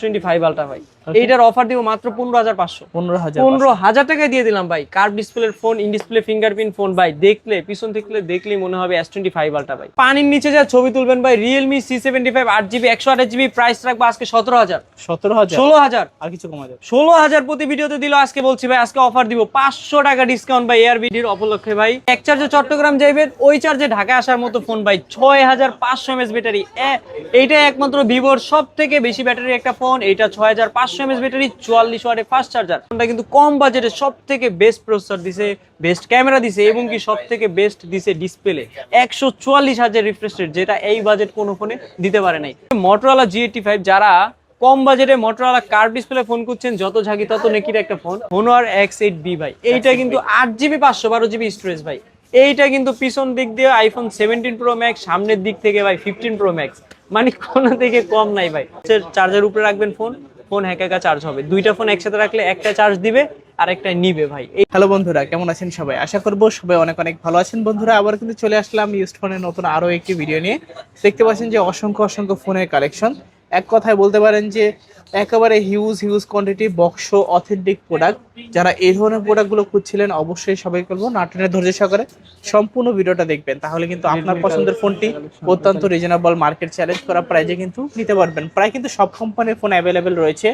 25 ultra ভাই। এইটার offer দিব মাত্র 15,500। 15,000 টাকায় দিয়ে দিলাম ভাই। কার্ভ ডিসপ্লের phone, in display fingerprint phone ভাই। দেখলে পিছন থেকে দেখলেই মনে হবে S25 আলট্রা ভাই। পানির নিচে যা ছবি তুলবেন ভাই, Realme C75 8GB 128GB, price রাখবো আজকে 17,000। 16,000 আর কিছু কমা যাবে। 16,000 প্রতি ভিডিওতে দিল। আজকে বলছি ভাই, আজকে অফার দিব 500 টাকা ডিসকাউন্ট ভাই এয়ারবিডির উপলক্ষে ভাই। এক চার্জে চট্টগ্রাম যাইবেন, ওই চার্জে ঢাকা আসার মতো ফোন ভাই। 6500 mAh ব্যাটারি। এইটা একমাত্র ভিভোর সব থেকে বেশি ব্যাটারি একটা ফোন। এটা 6500 mAh ব্যাটারি, 44 ওয়াটের ফাস্ট চার্জার। ফোনটা কিন্তু কম বাজেটে সব থেকে বেস্ট প্রসেসর দিছে, বেস্ট ক্যামেরা দিছে এবং কি সব থেকে বেস্ট দিছে ডিসপ্লে। 144Hz রিফ্রেশ রেট, যেটা এই বাজেট কোনো ফোনে দিতে পারে নাই। Motorola G85, যারা কম বাজেটে Motorola কার্ভ ডিসপ্লে ফোন খুঁজছেন, যত ঝাঁকি তত নেকির একটা ফোন, Honor X8B ভাই। এইটা কিন্তু 8GB 512GB স্টোরেজ ভাই। এইটা কিন্তু পিছন দিক দিয়ে iPhone 17 Pro Max, সামনের দিক থেকে ভাই 15 Pro Max, মানে কোনো দিকে কম নাই ভাই। চার্জার উপরে রাখবেন ফোন, ফোন একা চার্জ হবে। দুইটা ফোন একসাথে রাখলে একটা চার্জ দিবে আর একটা নিবে ভাই। হ্যালো বন্ধুরা, কেমন আছেন সবাই? আশা করবো সবাই অনেক অনেক ভালো আছেন। বন্ধুরা, আবার কিন্তু চলে আসলাম ইউজড ফোনের নতুন আরো একটি ভিডিও নিয়ে। দেখতে পাচ্ছেন যে অসংখ্য ফোনের কালেকশন। এক কথায় বলতে পারেন যে একেবারে huge quantity box authentic product. যারা এই ধরনের প্রোডাক্টগুলো খুঁজছিলেন, অবশ্যই সবাই করবো নাটনে ধৈর্য সহকারে সম্পূর্ণ ভিডিওটা দেখবেন, তাহলে কিন্তু আপনার পছন্দের ফোনটি অত্যন্ত রিজনেবল মার্কেট চ্যালেঞ্জ করা প্রাইজে কিন্তু নিতে পারবেন। প্রায় কিন্তু সব কোম্পানির ফোন অ্যাভেলেবেল রয়েছে,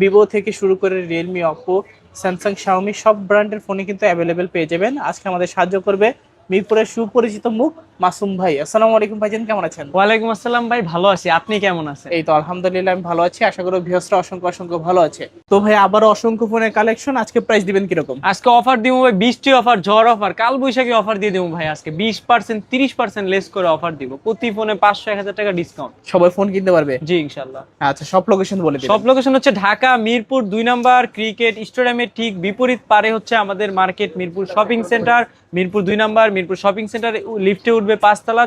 ভিভো থেকে শুরু করে রিয়েলমি, অপো, স্যামসাং, শাওমি সব ব্র্যান্ডের ফোনই কিন্তু অ্যাভেলেবেল পেয়ে যাবেন। আজকে আমাদের সাহায্য করবে মিরপুরের সুপরিচিত মুখ মাসুম ভাই। আসসালামু আলাইকুম ভাইজান, কেমন আছেন? ওয়ালাইকুম আসসালাম ভাই, ভালো আছি। আপনি কেমন আছেন? এই তো আলহামদুলিল্লাহ, আমি ভালো আছি। আশা করি ভিউয়ার্সরা অসংখ্য ভালো আছে। তো ভাই, আবারও অসংখ্য ফোনের কালেকশন। আজকে প্রাইস দিবেন কিরকম? আজকে অফার দিব ভাই, বৃষ্টি অফার, ঝড় অফার, কাল বৈশাখী অফার দিয়ে দেবো ভাই। আজকে 20% 30% লেস করে অফার দিব। প্রতি ফোনে 500-1000 টাকা ডিসকাউন্ট। সবাই ফোন কিনতে পারবে? জি ইনশাআল্লাহ। আচ্ছা, সব লোকেশন বলে দিন। সব লোকেশন হচ্ছে ঢাকা মিরপুর 2 নাম্বার ক্রিকেট স্টেডিয়ামের ঠিক বিপরীত পারে হচ্ছে আমাদের market, Mirpur shopping centre. Mirpur 2 number Mirpur shopping centre, লিফটে উঠবে 5তলা,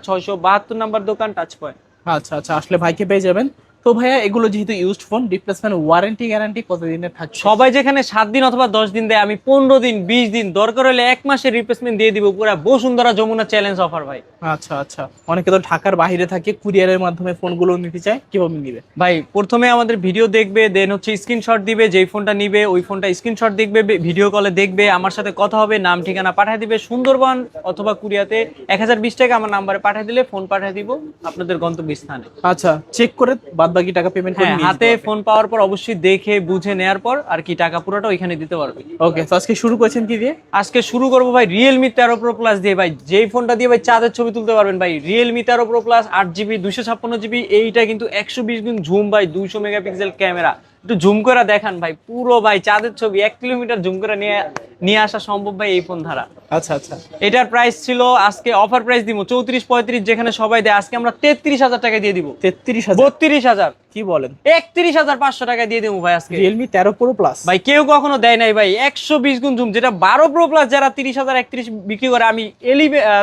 672 নাম্বার দোকান, টাচ পয়েন্ট। আচ্ছা, আসলে ভাইকে পেয়ে যাবেন। তো ভাইয়া, এগুলো যেহেতু used phone, replacement warranty guarantee কতদিনের থাকে? সবাই যেখানে 7 দিন অথবা 10 দিন দেয়, আমি 15 দিন 20 দিন, দরকার হলে 1 মাসের রিপ্লেসমেন্ট দিয়ে দিব। পুরো বসুন্ধরা যমুনা চ্যালেঞ্জ অফার ভাই। আচ্ছা, অনেকে তো ঢাকার বাইরে থাকে, কুরিয়ারের মাধ্যমে ফোনগুলো নিতে চায়, কিভাবে নিবে? ভাই প্রথমে আমাদের ভিডিও দেখবে, দেন হচ্ছে স্ক্রিনশট দিবে। যেই ফোনটা নিবে ওই ফোনটা স্ক্রিনশট দেখবে, ভিডিও কলে দেখবে, আমার সাথে কথা হবে, নাম ঠিকানা পাঠিয়ে দিবে। সুন্দরবন অথবা কুরিয়াতে 1020 টাকা আমার নাম্বারে পাঠিয়ে দিলে ফোন পাঠিয়ে দিব আপনাদের গন্তব্যস্থানে। আচ্ছা, চেক করে বাদবাকি টাকা পেমেন্ট করে নিয়ে হাতে ফোন পাওয়ার পর অবশ্যই দেখে বুঝে নেয়ার পর আর কি টাকা পুরোটা ওইখানে দিতে পারবে। ওকে, তো আজকে শুরু করেছেন কি দিয়ে? আজকে শুরু করবো ভাই Realme 13 Pro Plus দিয়ে ভাই। যেই ফোনটা দিয়ে ভাই চাঁদের ছবি তুলতে পারবেন ভাই। Realme 13 Pro Plus 8GB 256GB। এইটা কিন্তু 120 গুণ জুম ভাই, 200 মেগাপিক্সেল ক্যামেরা। একটু জুম করে দেখান ভাই, পুরো ভাই চাঁদের ছবি 1 কিলোমিটার জুম করে নিয়ে আসা সম্ভব ভাই এই ফোন ধারা। আচ্ছা, এটার প্রাইস ছিল, আজকে অফার প্রাইস দিব 34-35 যেখানে সবাই দেয়, আজকে আমরা 33,000 টাকা দিয়ে দিব। 33,000? 32,000? কি বলেন? 31,500 টাকা দিয়ে দেবো ভাই আজকে। Realme 13 Pro Plus ভাই কেউ কখনো দেয় নাই ভাই। 120 গুণ জুম, যেটা 12 Pro Plus যারা 30,000 31 বিক্রি করে, আমি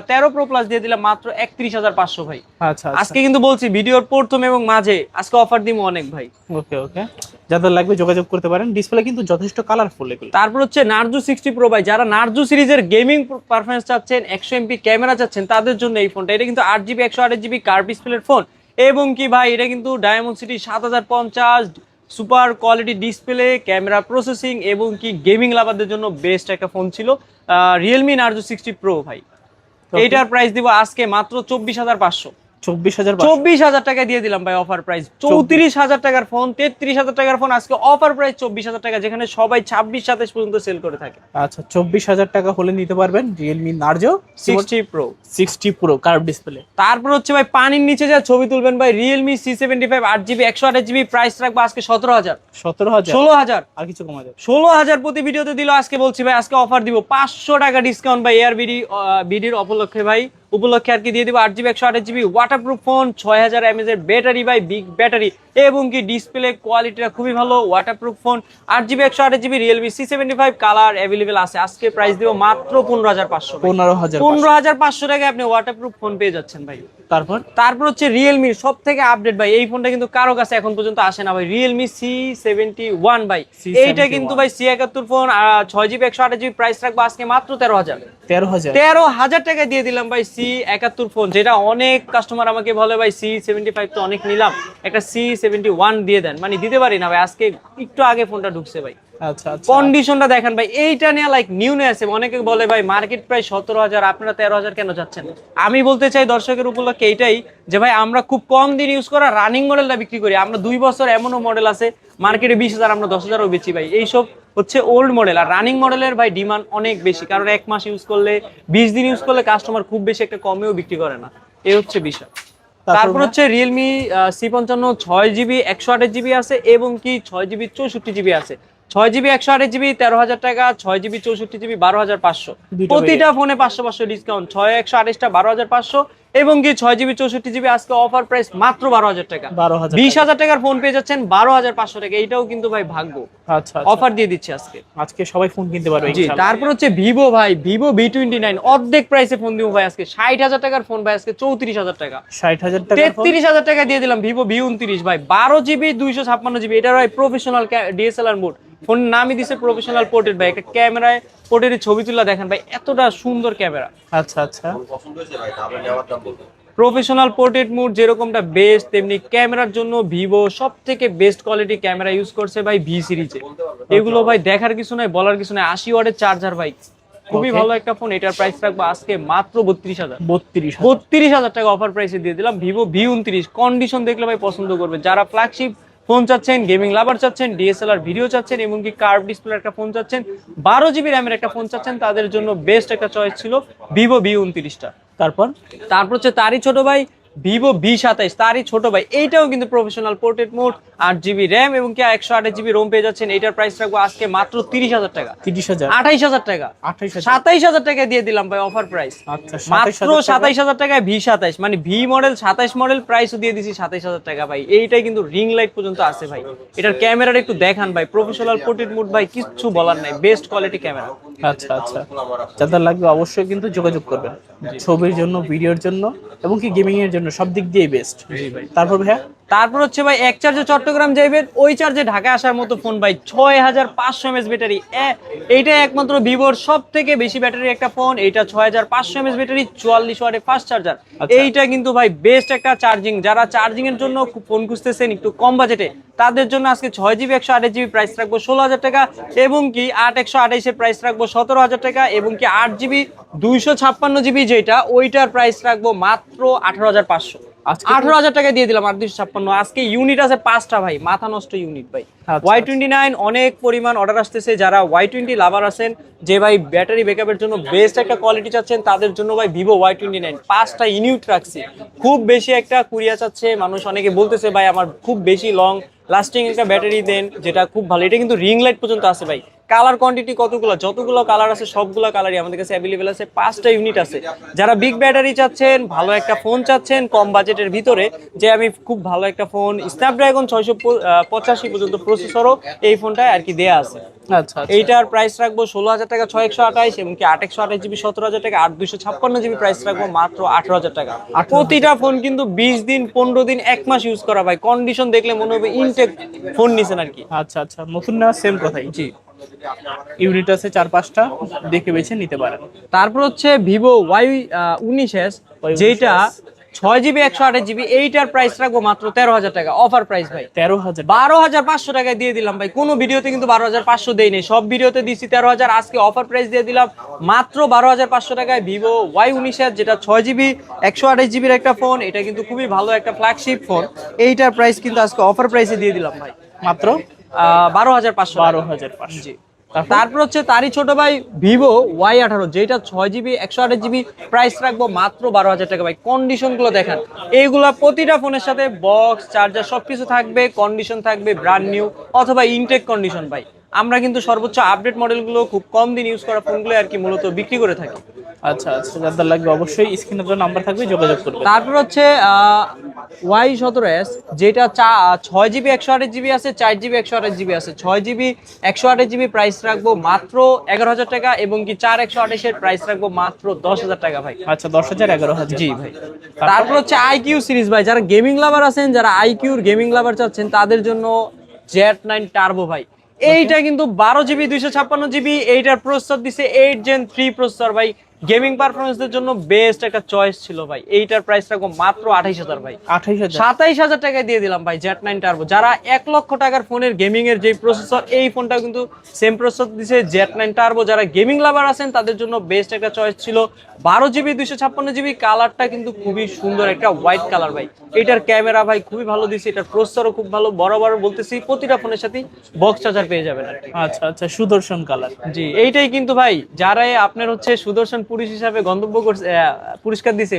13 Pro Plus দিয়ে দিলাম মাত্র 31,500 ভাই। আচ্ছা, আজকে কিন্তু বলছি ভিডিওর প্রথম এবং মাঝে আজকে অফার দিব অনেক ভাই। ওকে, যাদের লাগবে যোগাযোগ করতে পারেন। ডিসপ্লে কিন্তু যথেষ্ট কালারফুল এগুলো। তারপর হচ্ছে নার্জো 60 Pro ভাই। যারা নার্জো সিরিজের গেমিং পারফরম্যান্স চাচ্ছেন, 100 MP ক্যামেরা চাচ্ছেন, তাদের জন্য এই ফোনটা। এটা কিন্তু 8GB 128GB কার্ভ ডিসপ্লের ফোন এবং কি ভাই এটা কিন্তু diamond city 7050 super quality display, camera processing এবং কি গেমিং লাভারদের জন্য বেস্ট একটা ফোন ছিল Realme Narzo 60 Pro ভাই। এইটার প্রাইস দিব আজকে মাত্র 24,500। 24,000 টাকা দিয়ে দিলাম ভাই অফার প্রাইস। 34,000 টাকার ফোন, 33,000 টাকার ফোন, আজকে অফার প্রাইস 24,000 টাকা, যেখানে সবাই 26-27 পর্যন্ত সেল করে থাকে। আচ্ছা, 24,000 টাকা হলে নিতে পারবেন Realme Narzo 60 Pro curve display. তারপর হচ্ছে ভাই পানির নিচে যা ছবি তুলবেন ভাই, Realme C75 8GB 128GB, price রাখবো আজকে 17,000। 16,000? আর কিছু কমা যাবে। 16,000 প্রতি ভিডিওতে দিল। আজকে বলছি ভাই, আজকে অফার দিব 500 টাকা ডিসকাউন্ট ভাই বিডির উপলক্ষে ভাই। উপলক্ষে আর কি দিয়ে দিব 8GB 128GB waterproof phone, 6000 mAh এর ব্যাটারি ভাই, বিগ ব্যাটারি এবং কি ডিসপ্লে কোয়ালিটিটা খুবই ভালো। Waterproof phone, 8GB 128GB Realme C75, colour available আছে। আজকে প্রাইস দিব মাত্র 15,500। 15,500 টাকায় আপনি ওয়াটারপ্রুফ ফোন পেয়ে যাচ্ছেন ভাই। তারপর হচ্ছে Realme সব থেকে আপডেট ভাই। এই ফোনটা কিন্তু কারো কাছে এখন পর্যন্ত আসে না ভাই। Realme C71 ভাই। এইটা কিন্তু ভাই C71 phone, 6GB 128GB, price রাখবো আজকে মাত্র 13,000 টাকা দিয়ে দিলাম ভাই। C71 ফোন, যেটা অনেক কাস্টমার আমাকে বলে ভাই C75 তো অনেক নিলাম, একটা C71 দিয়ে দেন, মানে দিতে পারি না ভাই, আজকে একটু আগে ফোনটা ঢুকছে ভাই। আচ্ছা আচ্ছা কন্ডিশনটা দেখেন ভাই, এইটা নিয়ে লাইক নিউ নিয়ে আছে। অনেকে বলে ভাই মার্কেট প্রাইস 17,000, আপনারা 13,000 কেন যাচ্ছেন? আমি বলতে চাই দর্শকের উপলক্ষে এইটাই যে ভাই আমরা খুব কম দিন ইউজ করা রানিং মডেলটা বিক্রি করি। আমরা 2 বছর এমনও মডেল আছে মার্কেটে 20,000, আমরা 10,000ও বেচি ভাই। এইসব হচ্ছে ওল্ড মডেল, আর রানিং মডেলের ভাই ডিমান্ড অনেক বেশি, কারণ 1 মাস ইউজ করলে, 20 দিন ইউজ করলে কাস্টমার খুব বেশি একটা কমেও বিক্রি করে না, এই হচ্ছে বিষয়। তারপর হচ্ছে রিয়েলমি C55 6GB 128GB আছে, এবং কি 6GB 64GB আছে। 6GB 128GB 13,000 টাকা, 6GB 64GB 12,500। প্রতিটা ফোনে 500 ডিসকাউন্ট, 6 128টা 12,500, এবং কি 6GB 64GB আজকে অফার প্রাইস মাত্র 12,000 টাকা। 20,000 টাকার ফোন পেয়ে যাচ্ছেন 12,500 টাকা। এইটাও কিন্তু ভাই ভাগ্য, আচ্ছা অফার দিয়ে দিচ্ছে আজকে। আজকে সবাই ফোন কিনতে পারবে জি, ইনশাআল্লাহ। তারপর হচ্ছে ভিভো ভাই, ভিভো V29 অর্ধেক প্রাইসে ফোন দিব ভাই আজকে। 60,000 টাকার ফোন ভাই আজকে 34,000 টাকা। 60,000 টাকা 33,000 টাকা দিয়ে দিলাম ভিভো V29 ভাই, 12GB 256GB। এটা ভাই প্রফেশনাল DSLR মোড, ফোন নামই দিছে প্রফেশনাল পোর্ট্রেট ভাই। একটা ক্যামেরায় পোর্ট্রেটের ছবি তুলে দেখেন ভাই, এতটা সুন্দর ক্যামেরা। আচ্ছা আচ্ছা প্রফেশনাল পোর্ট্রেট মোড যেরকমটা বেস্ট, তেমনি ক্যামেরার জন্য ভিভো সব থেকে বেস্ট কোয়ালিটি ক্যামেরা ইউজ করছে ভাই V সিরিজে। এগুলো ভাই দেখার কিছু নাই, বলার কিছু নাই। 80 ওয়াটের চার্জার ভাই, খুবই ভালো একটা ফোন। এটার প্রাইস রাখবো আজকে মাত্র 32,000। 32,000 টাকা অফার প্রাইসে দিয়ে দিলাম ভিভো V29। কন্ডিশন দেখলে ভাই পছন্দ করবে। যারা ফ্ল্যাগশিপ ফোন চাচ্ছেন, গেমিং লাভার চাচ্ছেন, DSLR ভিডিও চাচ্ছেন, এমনকি কার্ভ ডিসপ্লে একটা ফোন চাচ্ছেন, 12GB র্যামের একটা ফোন চাচ্ছেন, তাদের জন্য বেস্ট একটা চয়েস ছিল ভিভো V29টা। তারপর হচ্ছে তারই ছোট ভাই ভিভো V27, তারই ছোট ভাই। এইটাও কিন্তু professional portrait mode, 8GB RAM এবং কি 128GB রোম পেয়ে যাচ্ছেন। এটার প্রাইস রাখবো আজকে মাত্র 30,000 টাকা। 28,000 টাকা, 27,000 টাকা দিয়ে দিলাম ভাই অফার প্রাইস। আচ্ছা মাত্র 27,000 টাকায় V27, মানে V মডেল 27 মডেল প্রাইসও দিয়ে দিছি 27,000 টাকা ভাই। এইটাই কিন্তু রিং লাইট পর্যন্ত আছে ভাই। এটার ক্যামেরাটা একটু দেখান ভাই, প্রফেশনাল পোর্ট্রেট মোড ভাই, কিচ্ছু বলার নাই, বেস্ট কোয়ালিটি ক্যামেরা। আচ্ছা আচ্ছা, যাদের লাগবে অবশ্যই কিন্তু যোগাযোগ করবেন, ছবির জন্য, ভিডিওর জন্য, এবং কি গেমিং এর জন্য, সব দিক দিয়ে বেস্ট। জি ভাই। তারপর ভাইয়া, তারপর হচ্ছে ভাই এক চার্জে চট্টগ্রাম যাইবেন, ওই চার্জে ঢাকা আসার মতো ফোন ভাই, 6,500 mAh ব্যাটারি। এইটা একমাত্র ভিভোর সব থেকে বেশি ব্যাটারি একটা ফোন। এটা 6,500 mAh ব্যাটারি, 44 ওয়াটের ফাস্ট চার্জার। এইটা কিন্তু ভাই বেস্ট একটা চার্জিং। যারা চার্জিং এর জন্য ফোন খুঁজতেছেন একটু কম বাজেটে, তাদের জন্য আজকে 6GB 128GB প্রাইস রাখবো 16,000 টাকা, এবং কি 8 128 এর প্রাইস রাখবো 17,000 টাকা, এবং কি 8GB 256GB যেটা, ওইটার প্রাইস রাখবো মাত্র 18,500। 18,000 টাকা দিয়ে দিলাম 8,256। আজকে ইউনিট আছে 5টা ভাই, মাথা নষ্ট ইউনিট ভাই। Y29 অনেক পরিমাণ অর্ডার আসতেছে। যারা Y20 লাভার আছেন, যে ভাই ব্যাটারি ব্যাকআপের জন্য বেস্ট একটা কোয়ালিটি চাচ্ছেন, তাদের জন্য ভাই ভিভো Y29 5টা ইউনিট রাখছি। খুব বেশি একটা কুরিয়া চাচ্ছে মানুষ, অনেকে বলতেছে ভাই আমার খুব বেশি লং লাস্টিং একটা ব্যাটারি দেন, যেটা খুব ভালো। এটা কিন্তু রিং লাইট পর্যন্ত আছে ভাই। কালার কোয়ান্টিটি কতগুলো, যতগুলো কালার আছে সবগুলো কালারই আমাদের কাছে অ্যাভেলেবেল আছে। 5টা ইউনিট আছে। যারা বিগ ব্যাটারি চাচ্ছেন, ভালো একটা ফোন চাচ্ছেন কম বাজেটের ভিতরে, যে আমি খুব ভালো একটা ফোন, স্ন্যাপড্রাগন 685 পর্যন্ত প্রসেসরও এই ফোনটায় আর কি দেয়া আছে। আচ্ছা, এইটার প্রাইস রাখবো 16,000 টাকা 6 128, এবং কি 8 128GB 17,000 টাকা, 8 256GB প্রাইস রাখবো মাত্র 18,000 টাকা। প্রতিটা ফোন কিন্তু 20 দিন 15 দিন 1 মাস ইউজ করা ভাই। কন্ডিশন দেখলে মনে হবে ইনটেক ফোন নিছেন আর কি। আচ্ছা আচ্ছা, নতুন না, সেম কথাই। জি, ইউনিট আছে 4-5টা, দেখে বেছে নিতে পারেন। তারপর হচ্ছে ভিভো Y19s, যেটা 6GB 128GB, এইটার প্রাইস রাখবো মাত্র 13,000 টাকা অফার প্রাইস ভাই। 13,000, 12,500 টাকায় দিয়ে দিলাম ভাই। কোনো ভিডিওতে কিন্তু 12,500 দেই নেই, সব ভিডিওতে দিচ্ছি 13,000। আজকে অফার প্রাইস দিয়ে দিলাম মাত্র 12,500 টাকায় ভিভো Y19s, যেটা 6GB 128GB একটা ফোন। এটা কিন্তু খুবই ভালো একটা ফ্ল্যাগশিপ ফোন। এইটার প্রাইস কিন্তু আজকে অফার প্রাইসে দিয়ে দিলাম ভাই মাত্র 12,500। 12,500। জি। তারপর হচ্ছে তারই ছোট ভাই ভিভো Y18, যেটা 6GB 128GB প্রাইস রাখবো মাত্র 12,000 টাকা ভাই। কন্ডিশন গুলো দেখেন, এইগুলা প্রতিটা ফোনের সাথে বক্স, চার্জার সবকিছু থাকবে, কন্ডিশন থাকবে ব্র্যান্ড নিউ অথবা ইনটেক কন্ডিশন ভাই। আমরা কিন্তু সর্বোচ্চ আপডেট মডেলগুলো, খুব কম দিন ইউজ করা ফোনগুলো আর কি মূলত বিক্রি করে থাকি। আচ্ছা আচ্ছা, যাদের লাগবে অবশ্যই স্ক্রিনের জন্য নাম্বার থাকবে, যোগাযোগ করবেন। তারপর হচ্ছে Y17s, যেটা 6GB 128GB আছে, 4GB 128GB আছে। 6GB 128GB প্রাইস রাখবো মাত্র 11,000 টাকা, এবং কি 4 128 এর প্রাইস রাখবো মাত্র 10,000 টাকা ভাই। আচ্ছা, 10,000 11,000। জি ভাই। তারপর হচ্ছে IQ সিরিজ ভাই, যারা গেমিং লাভার আছেন, যারা IQর গেমিং লাভার চাচ্ছেন, তাদের জন্য Z9 টার্বো ভাই। এইটা কিন্তু 12GB 256GB, এইটার প্রসেসর দিছে 8 Gen 3 প্রসেসর ভাই। গেমিং পারফরমেন্সের জন্য বেস্ট একটা চয়েস ছিল ভাই। এইটার প্রাইস রাখবো মাত্র 28,000 ভাই। 28,000 27,000 টাকায় দিয়ে দিলাম ভাই Z9 টার্বো। যারা 1 লক্ষ টাকার ফোনের গেমিং এর যে প্রসেসর, এই ফোনটা কিন্তু সেম প্রসেসর দিছে Z9 টার্বো। যারা গেমিং লাভার আছেন তাদের জন্য বেস্ট একটা চয়েস ছিল। 12GB 256GB, কালারটা কিন্তু খুবই সুন্দর একটা হোয়াইট কালার ভাই। এটার ক্যামেরা ভাই খুবই ভালো দিছে, এটার প্রসেসরও খুব ভালো। বরাবর বলতেছি প্রতিটা ফোনের সাথে বক্স চার্জার পেয়ে যাবেন আর কি। আচ্ছা আচ্ছা, সুদর্শন কালার। জি, এইটাই কিন্তু ভাই যারাই আপনার হচ্ছে সুদর্শন পুরুষ হিসাবে গন্তব্য করছে, পুরস্কার দিছে,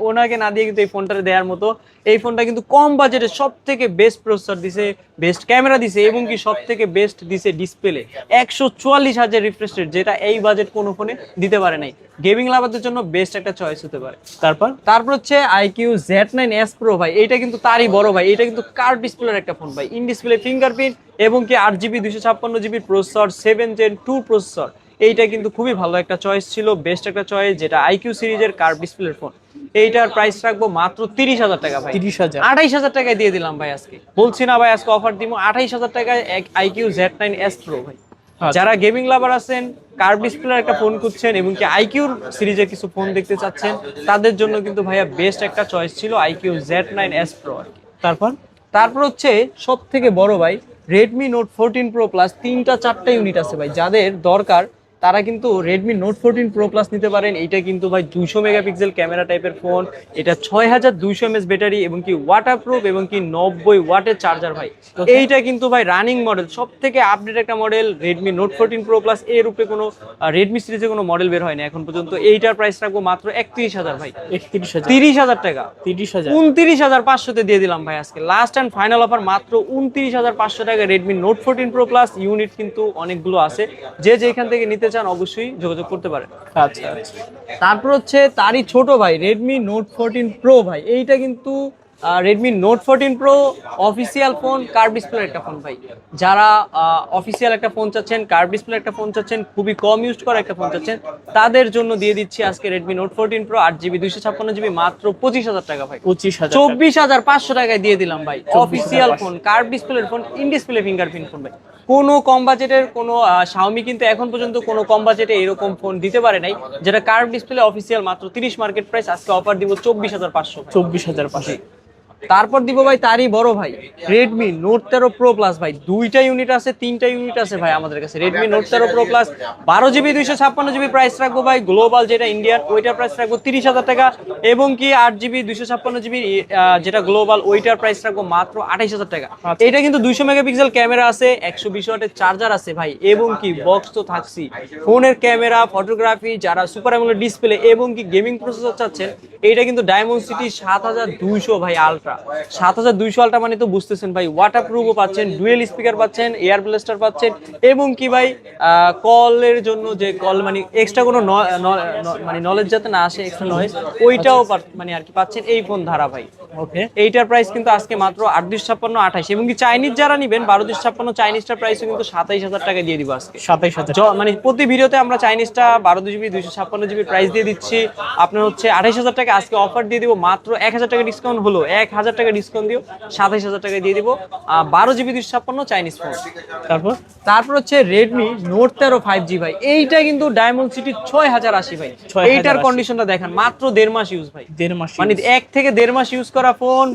ওনাকে না দিয়ে কিন্তু এই ফোনটা দেওয়ার মতো। এই ফোনটা কিন্তু কম বাজেটে সব থেকে বেস্ট প্রসেসর দিছে, বেস্ট ক্যামেরা দিছে এবং কি সব থেকে বেস্ট দিছে ডিসপ্লে। 144,000 রিফ্রেশ রেট, যেটা এই বাজেট কোনো ফোনে দিতে পারে নাই। গেমিং লাভারদের জন্য বেস্ট একটা চয়েস হতে পারে। তারপর হচ্ছে IQ Z9s Pro ভাই। এইটা কিন্তু তারই বড় ভাই। এটা কিন্তু কার্ভ ডিসপ্লের একটা ফোন ভাই, ইন ডিসপ্লে ফিঙ্গারপ্রিন্ট এবং কি 8GB 256GB processor, 7 Gen 2 processor. এইটা কিন্তু খুবই ভালো একটা চয়েস ছিল, বেস্ট একটা চয়েস, যেটা IQ সিরিজের কার্ভ ডিসপ্লের ফোন। এইটার প্রাইস রাখবো মাত্র 30,000 টাকা ভাই। 30,000, 28,000 টাকায় দিয়ে দিলাম ভাই আজকে। বলছি না ভাই আজকে অফার দিব 28,000 টাকায় IQ Z9s Pro ভাই। যারা গেমিং লাভার আছেন, কার্ভ ডিসপ্লের একটা ফোন খুঁজছেন এবং কি IQ সিরিজের কিছু ফোন দেখতে চাচ্ছেন, তাদের জন্য কিন্তু ভাইয়া বেস্ট একটা চয়েস ছিল IQ Z9s Pro আর কি। তারপর হচ্ছে সব থেকে বড় ভাই, Redmi Note 14 Pro Plus। 3-4টা unit আছে ভাই, যাদের দরকার তারা কিন্তু Redmi Note 14 Pro Plus নিতে পারেন। এইটা কিন্তু ভাই 200 মেগাপিক্সেল ক্যামেরা টাইপের ফোন, এটা 6200 mAh ব্যাটারি এবং কি ওয়াটারপ্রুফ এবং কি 90 ওয়াটের চার্জার ভাই। এইটা কিন্তু ভাই রানিং মডেল, সব থেকে আপডেট একটা model Redmi Note 14 Pro Plus। এর উপরে কোনো Redmi সিরিজে কোনো মডেল বের হয়নি এখন পর্যন্ত। এইটার প্রাইস রাখবো মাত্র 31,000 ভাই। 30,000 টাকা, 29,500 তে দিয়ে দিলাম ভাই আজকে। লাস্ট এন্ড ফাইনাল অফার মাত্র 29,500 টাকা Redmi Note 14 Pro Plus। Unit কিন্তু অনেকগুলো আছে, যে যেখান থেকে নিতে চান অবশ্যই যোগাযোগ করতে পারেন। আচ্ছা আচ্ছা। তারপর হচ্ছে তারই ছোট ভাই Redmi Note 14 Pro ভাই। এইটা কিন্তু Redmi Note 14 Pro official phone, curve ডিসপ্লের একটা ফোন ভাই। যারা অফিসিয়াল একটা ফোন চাচ্ছেন, কার্ভ ডিসপ্লে একটা ফোন চাচ্ছেন, খুবই কম ইউজ করা একটা ফোন চাচ্ছেন, তাদের জন্য দিয়ে দিচ্ছি আজকে Redmi Note 14 Pro 8GB 256GB মাত্র 25,000 টাকা ভাই। 24,500 টাকায় দিয়ে দিলাম ভাই। অফিসিয়াল ফোন, কার্ভ ডিসপ্লের phone, in display fingerprint phone ভাই। কোনো কম বাজেটের কোনো Xiaomi কিন্তু এখন পর্যন্ত কোনো কম বাজেটে এরকম ফোন দিতে পারে নাই, যেটা কার্ভ ডিসপ্লে অফিসিয়াল মাত্র 30 মার্কেট প্রাইস। আজকে অফার দিব 24,500। 24,500। তারপর দিব ভাই তারই বড় ভাই Redmi Note 13 Pro Plus ভাই। 2টা ইউনিট আছে, 3টা ইউনিট আছে ভাই আমাদের কাছে। Redmi Note 13 Pro Plus 12GB 256GB price রাখবো ভাই। গ্লোবাল যেটা ইন্ডিয়ান, ওইটার প্রাইস রাখবো 30,000 টাকা এবং কি 8GB 256GB যেটা গ্লোবাল, ওইটার প্রাইস রাখবো মাত্র 28,000 টাকা। এটা কিন্তু 200 মেগাপিক্সেল ক্যামেরা আছে, 120 ওয়াটের চার্জার আছে ভাই এবং কি বক্স তো থাকছি। ফোনের ক্যামেরা, ফটোগ্রাফি, যারা সুপার অ্যামোলেড ডিসপ্লে এবং কি গেমিং প্রসেসর চাচ্ছেন, এইটা কিন্তু Dimensity 7200 ভাই আলট্রা। 7200 আলট্রা মানে তো বুঝতেছেন ভাই। ওয়াটারপ্রুফও পাচ্ছেন, ডুয়েল স্পিকার পাচ্ছেন, এয়ার ব্লাস্টার পাচ্ছেন এবং কি ভাই কলের জন্য যে কল মানে এক্সট্রা কোনো মানে নলেজ যাতে না আসে, এক্সট্রা নয়েজ, ওইটাও মানে আর কি পাচ্ছেন এই ফোন ধারা ভাই। ওকে, এইটার প্রাইস কিন্তু আজকে মাত্র 8,256, 28 এবং কি চাইনিজ যারা নেবেন 12,256, চাইনিজটার প্রাইসও কিন্তু 27,000 টাকা দিয়ে দিব আজকে। 27,000 মানে প্রতি ভিডিওতে আমরা চাইনিজটা 12GB 256GB প্রাইস দিয়ে দিচ্ছি। আপনার হচ্ছে 28,000 টাকা আজকে অফার দিয়ে দিব মাত্র 1,000 টাকা ডিসকাউন্ট হলো, 1,000 টাকা ডিসকাউন্ট দিও 27,000 টাকা দিয়ে দিব 12GB 256 চাইনিজ ফোন। তারপর হচ্ছে Redmi Note 13 5G ভাই। এইটা কিন্তু Dimensity 6080 ভাই। এইটার কন্ডিশনটা দেখেন, মাত্র 1.5 মাস ইউজ ভাই। 1.5 মাস মানে 1 থেকে 1.5 মাস ইউজ করা phone,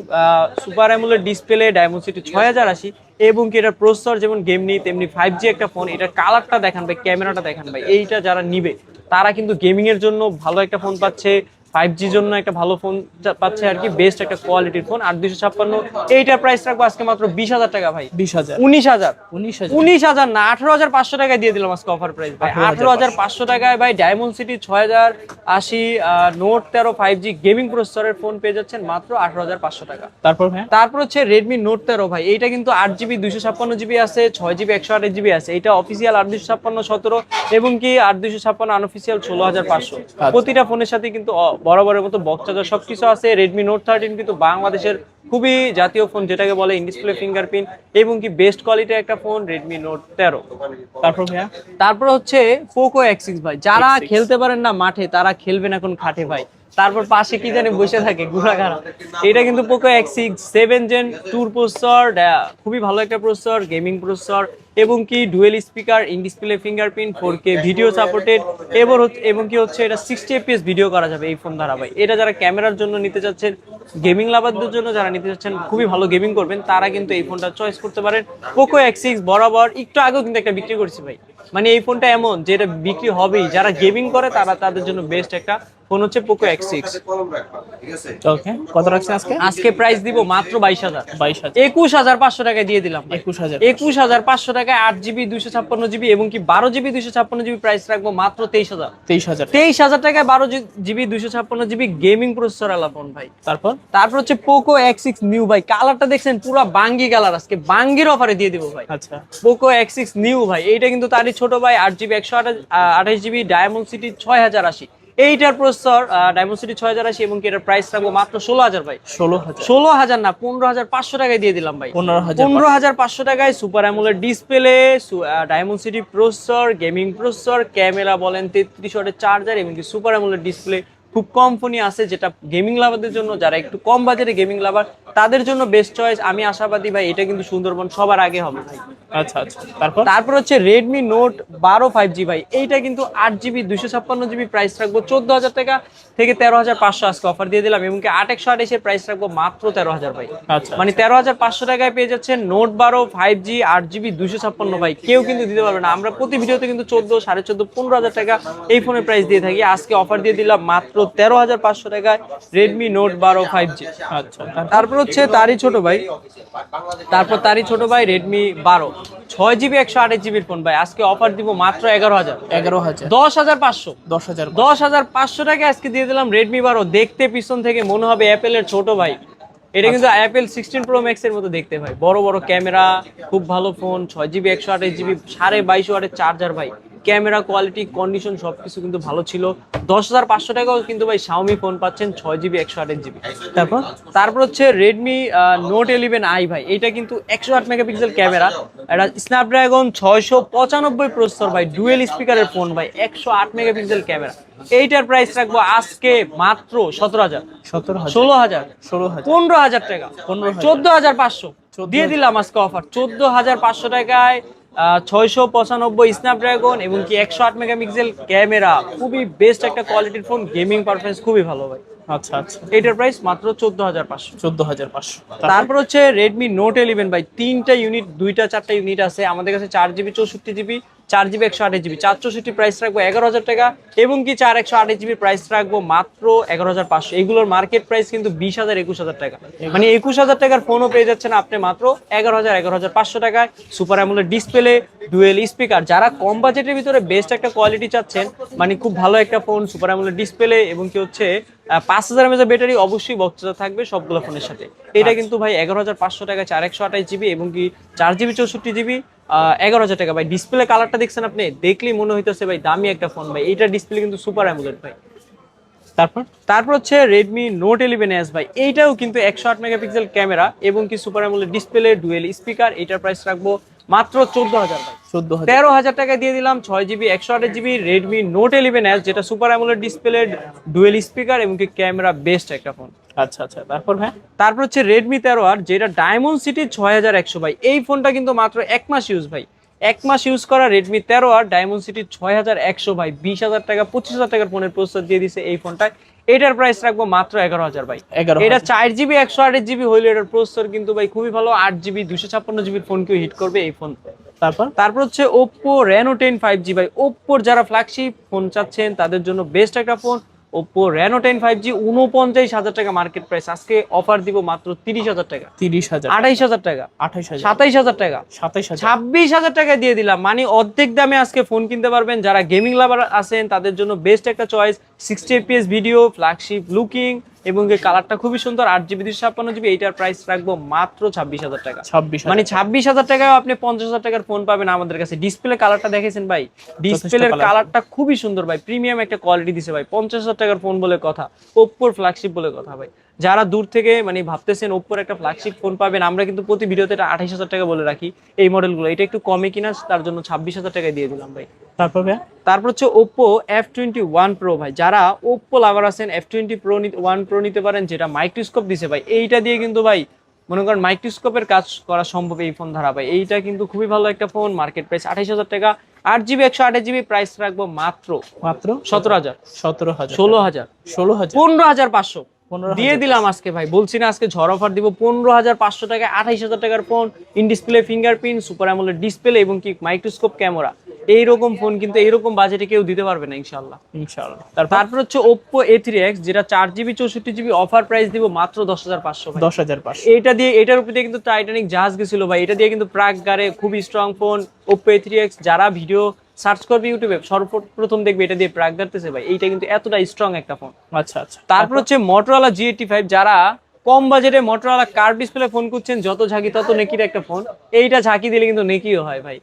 super AMOLED display, Dimensity 6080 এবং কি এটা প্রসেসর যেমন গেম নেই তেমনি 5G একটা ফোন। এটার কালারটা দেখান ভাই, ক্যামেরাটা দেখান ভাই। এইটা যারা নিবে তারা কিন্তু গেমিং এর জন্য ভালো একটা ফোন পাচ্ছে, 5Gর জন্য একটা ভালো ফোন পাচ্ছে আর কি, বেস্ট একটা কোয়ালিটির ফোন। 8,256 এইটার প্রাইস রাখবো আজকে মাত্র 20,000 টাকা ভাই। 19,000 না 18,500 টাকায় দিয়ে দিলাম আজকে অফার প্রাইস ভাই। 18,500 টাকায় ভাই Dimensity 6080 Note 13 5G গেমিং প্রসেসরের ফোন পেয়ে যাচ্ছেন মাত্র 18,500 টাকা। তারপর হচ্ছে Redmi Note 13 ভাই। এইটা কিন্তু 8GB 256GB আছে, 6GB 128GB আছে। এটা অফিসিয়াল 8,256 17 এবং কি 8,256 আনঅফিসিয়াল 16,500। প্রতিটা ফোনের সাথে কিন্তু বরাবরের মতো বক্স চার্জার সবকিছু আছে। Redmi Note 13 কিন্তু বাংলাদেশের খুবই জাতীয় ফোন, যেটাকে বলে ইন ডিসপ্লে ফিঙ্গারপ্রিন্ট এবং কি বেস্ট কোয়ালিটির একটা ফোন Redmi Note 13। তারপর হচ্ছে Poco X6 ভাই। যারা খেলতে পারেন না মাঠে, তারা খেলবেন এখন খাটে ভাই। তারপর পাশে কি জানি বসে থাকে ঘোড়াঘাড়া। এটা কিন্তু Poco X6 7 Gen 2 প্রসেসর, খুবই ভালো একটা প্রসেসর, গেমিং প্রসেসর এবং কি dual speaker, in display fingerprint, 4K video supported এবং কি হচ্ছে এটা 60 fps ভিডিও করা যাবে এই ফোন দ্বারা ভাই। এটা যারা ক্যামেরার জন্য নিতে চাচ্ছেন, গেমিং লাভারদের জন্য যারা নিতে চাচ্ছেন, খুবই ভালো গেমিং করবেন, তারা কিন্তু এই ফোনটা চয়েস করতে পারেন। পোকো X6 বরাবর একটু আগেও কিন্তু একটা বিক্রি করছি ভাই, মানে এই ফোনটা এমন যে এটা বিক্রি হবেই, যারা গেমিং করে তাদের জন্য বেস্ট একটা ফোন হচ্ছে পোকো X6। ওকে, কত রাখছেন আজকে? আজকে প্রাইস দিব মাত্র 22,000। 21,500 টাকায় দিয়ে দিলাম। 21,500 টাকায় 8GB 256GB এবং কি 12GB 256GB প্রাইস রাখবো মাত্র 23,000। 23,000 টাকায় 12GB 256GB গেমিং প্রসেসর আলা ফোন ভাই। তারপর হচ্ছে পোকো X6 নিউ ভাই, কালারটা দেখছেন পুরো বাঙ্গি কালার, আজকে বাঙ্গির অফারে দিয়ে দিব ভাই। আচ্ছা, পোকো X6 নিউ ভাই, এইটা কিন্তু তারই ছোট ভাই, 8GB 128GB ডায়মন্ড সিটি 6080। এইটার প্রসেসর ডায়মন্ড সিটি 6080 এবং এটার প্রাইস রাখবো মাত্র 16,000 ভাই। 16,000 না, 15,500 টাকায় দিয়ে দিলাম ভাই। 15,500 টাকায় super AMOLED display, diamond city processor, gaming processor, camera বলেন 33 ওয়াটের চার্জার এবং কি সুপার অ্যামোলেড ডিসপ্লে। খুব কম ফোনই আছে যেটা গেমিং লাভারদের জন্য, যারা একটু কম বাজেটে গেমিং লাভার তাদের জন্য বেস্ট চয়েস। আমি আশাবাদী ভাই এটা কিন্তু সুন্দরবন সবার আগে হবে ভাই। আচ্ছা, তারপর হচ্ছে রেডমি নোট 12 5G ভাই, এইটা কিন্তু 8GB 256GB প্রাইস রাখবো 14,000 টাকা থেকে 13,500 আজকে অফার দিয়ে দিলাম এবং কি 8/128 এর প্রাইস রাখবো মাত্র 13,000 ভাই। মানে 13,500 টাকায় পেয়ে যাচ্ছেন নোট 12 5G 8GB 256 ভাই। কেউ কিন্তু দিতে পারবে না, আমরা প্রতি ভিডিওতে কিন্তু 14, 14.5, 15,000 টাকা এই ফোনের প্রাইস দিয়ে থাকি। আজকে অফার দিয়ে দিলাম মাত্র 13,500 টাকায় রেডমি নোট 12 5G। আচ্ছা, তারপর হচ্ছে তারই ছোট ভাই রেডমি 12 6GB 128GB ফোন ভাই, আজকে অফার দিব মাত্র 11,000। 10,500 টাকা আজকে দিয়ে দিলাম রেডমি 12। দেখতে পিছন থেকে মনে হবে অ্যাপেলের ছোট ভাই, এটা কিন্তু অ্যাপেল 16 প্রো ম্যাক্স এর মতো দেখতে ভাই। বড় বড় ক্যামেরা, খুব ভালো ফোন, 6GB 128GB 22.5 ওয়াটের চার্জার ভাই। ক্যামেরা কোয়ালিটি, কন্ডিশন সবকিছু কিন্তু ভালো ছিল। 10,500 টাকাও কিন্তু ভাই শাওমি ফোন পাচ্ছেন 6GB 128GB। তারপর হচ্ছে রেডমি নোট 11i ভাই, এটা কিন্তু 108 মেগাপিক্সেল ক্যামেরা, এটা স্ন্যাপড্রাগন 695 প্রসেসর ভাই, ডুয়েল স্পিকারের ফোন ভাই, 108 মেগাপিক্সেল ক্যামেরা। এইটার প্রাইস রাখবো আজকে মাত্র 17,000, 16,000, 15,000 টাকা, 14,500 দিয়ে দিলাম আজকে অফার। 14,500 টাকায় 695 স্ন্যাপড্রাগন এবং কি 108 মেগাপিক্সেল ক্যামেরা, খুবই বেস্ট একটা কোয়ালিটির ফোন, গেমিং পারফরম্যান্স খুবই ভালো ভাই। আচ্ছা, এটার প্রাইস মাত্র 14,500। তারপর হচ্ছে রেডমি নোট 11 ভাই, 3টা ইউনিট, 2টা-4টা ইউনিট আছে আমাদের কাছে, 4GB 64GB, 4GB 128GB, 464 price রাখবো 11,000 টাকা এবং কি 4 128GB প্রাইস রাখবো মাত্র 11,500। এগুলোর মার্কেট প্রাইস কিন্তু 20,000 21,000 টাকা, মানে 21,000 টাকার ফোনও পেয়ে যাচ্ছেন আপনি মাত্র 11,500 টাকায়। Super AMOLED display, dual speaker, যারা কম বাজেটের ভিতরে বেস্ট একটা কোয়ালিটি চাচ্ছেন, মানে খুব ভালো একটা ফোন, সুপার অ্যামোলেড ডিসপ্লে এবং কি হচ্ছে 5000 mAh ব্যাটারি, অবশ্যই বক্সটা থাকবে সবগুলো ফোনের সাথে। এটা কিন্তু ভাই 11,500 টাকায় 4 128GB এবং কি 4GB 64GB 11,000 টাকা ভাই। ডিসপ্লে কালারটা দেখছেন আপনি, দেখলেই মনে হইতেছে ভাই দামি একটা ফোন ভাই। এইটার ডিসপ্লে কিন্তু সুপার অ্যামোলেড ভাই। তারপর হচ্ছে রেডমি নোট 11s ভাই, এইটাও কিন্তু 108 মেগাপিক্সেল ক্যামেরা এবং কি super AMOLED display, dual speaker. এটার প্রাইস রাখবো মাত্র 14,000 ভাই। 13,000 টাকায় দিয়ে দিলাম 6GB 128GB Redmi note 11s, যেটা super AMOLED display, dual speaker এবং কি ক্যামেরা বেস্ট একটা ফোন। আচ্ছা, তারপর হচ্ছে রেডমি 13R, যেটা ডায়মন্ড সিটি 6100 ভাই। এই ফোনটা কিন্তু মাত্র 1 মাস ইউজ ভাই, 1 মাস ইউজ করা রেডমি 13R ডায়মন্ড সিটি 6100 ভাই। 20,000 টাকা 25,000 টাকার ফোনের প্রসেসর দিয়ে দিছে এই ফোনটা। এটার প্রাইস রাখবো মাত্র 11,000 ভাই। এটা 4GB 128GB হইলে এটার প্রসেসর কিন্তু ভাই খুবই ভালো, 8GB 256GB ফোনকেও হিট করবে এই ফোন। তারপর হচ্ছে Oppo Reno 10 5G ভাই। ওপ্পোর যারা ফ্ল্যাগশিপ ফোন চাচ্ছেন তাদের জন্য বেস্ট একটা ফোন, Oppo Reno 10 5G। 49,000 টাকা মার্কেট প্রাইস, আজকে অফার দিব মাত্র 30,000 টাকা, 28,000 টাকা, 27,000 টাকা, 26,000 টাকা দিয়ে দিলাম। মানে অর্ধেক দামে আজকে ফোন কিনতে পারবেন। যারা গেমিং লাভার আছেন তাদের জন্য বেস্ট একটা choice, 60 fps video, flagship looking এবং এই কালারটা খুবই সুন্দর, 8GB 256GB। এইটার প্রাইস রাখবো মাত্র 26,000 টাকা। মানে 26,000 টাকায় আপনি 50,000 টাকার ফোন পাবেন আমাদের কাছে। ডিসপ্লে কালারটা দেখেছেন ভাই, ডিসপ্লের কালারটা খুবই সুন্দর ভাই, প্রিমিয়াম একটা কোয়ালিটি দিছে ভাই। 50,000 টাকার ফোন বলে কথা, ওপ্পোর ফ্ল্যাগশিপ বলে কথা ভাই। যারা দূর থেকে মানে ভাবতেছেন ওপ্পোর একটা ফ্ল্যাগশিপ ফোন পাবেন, আমরা কিন্তু প্রতি ভিডিওতে এটা 28,000 টাকা বলে রাখি এই মডেলগুলো। এটা একটু কমে কিনা, তার জন্য 26,000 টাকায় দিয়ে দিলাম ভাই। তারপর হচ্ছে Oppo F21 Pro ভাই। যারা Oppo লাভার আছেন, F21 Pro নিতে পারেন, যেটা মাইক্রোস্কোপ দিছে ভাই। এইটা দিয়ে কিন্তু ভাই মনে করেন মাইক্রোস্কোপের কাজ করা সম্ভব এই ফোন দ্বারা ভাই। এইটা কিন্তু খুবই ভালো একটা ফোন, মার্কেট প্রাইস 28,000 টাকা। 8GB 128GB প্রাইস রাখবো মাত্র মাত্র 17,000, 17,000, 16,000, 16,000, 15,500 15,000 দিয়ে দিলাম আজকে ভাই। বলছি না আজকে ঝড় অফার দিব 15,500 টাকায় 28,000 টাকার phone, in display fingerprint, super AMOLED display এবং কি মাইক্রোস্কোপ ক্যামেরা। এইরকম ফোন কিন্তু এইরকম বাজেটে কেউ দিতে পারবে না ইনশাআল্লাহ। ইনশাআল্লাহ। তারপর হচ্ছে Oppo A3X, যেটা 4GB 64GB অফার প্রাইস দিব মাত্র 10,500 ভাই। 10,500, এটা দিয়ে, এটার উপর দিয়ে কিন্তু টাইটানিক জাহাজ গেছিল ভাই। এটা দিয়ে কিন্তু প্রাক গারে খুবই স্ট্রং ফোন Oppo A3X। যারা ভিডিও সার্চ করবে ইউটিউবে সর্বপ্রথম দেখবে এটা দিয়ে প্রাক গাড়তেছে ভাই। এইটা কিন্তু এতটা স্ট্রং একটা ফোন। আচ্ছা আচ্ছা। তারপর হচ্ছে Motorola G85, যারা কম বাজেটে Motorola কার্ভ ডিসপ্লে ফোন খুঁজছেন, যত ঝাঁকি তত নেকির একটা ফোন। এইটা ঝাঁকি দিলে কিন্তু নেকিও হয় ভাই।